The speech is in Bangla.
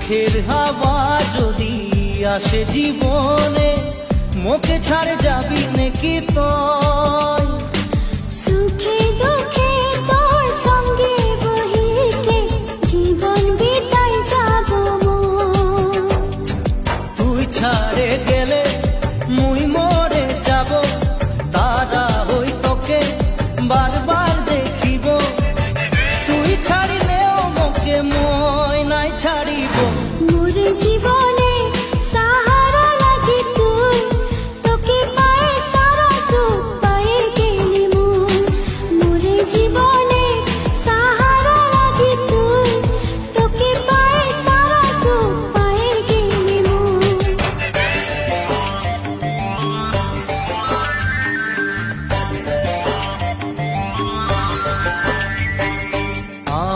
সুখের হাওয়া যদি আসে জীবনে, মোকে ছাড়ে যাবি নাকি তুই? সুখে দুঃখে তোর সঙ্গে বহিতে জীবন বিতাই যাব মোর। তুই ছাড়ে গেলে মুই মরে যাব, তারা হই তোকে বারবার দেখিব। তুই ছাড়িলেও মোকে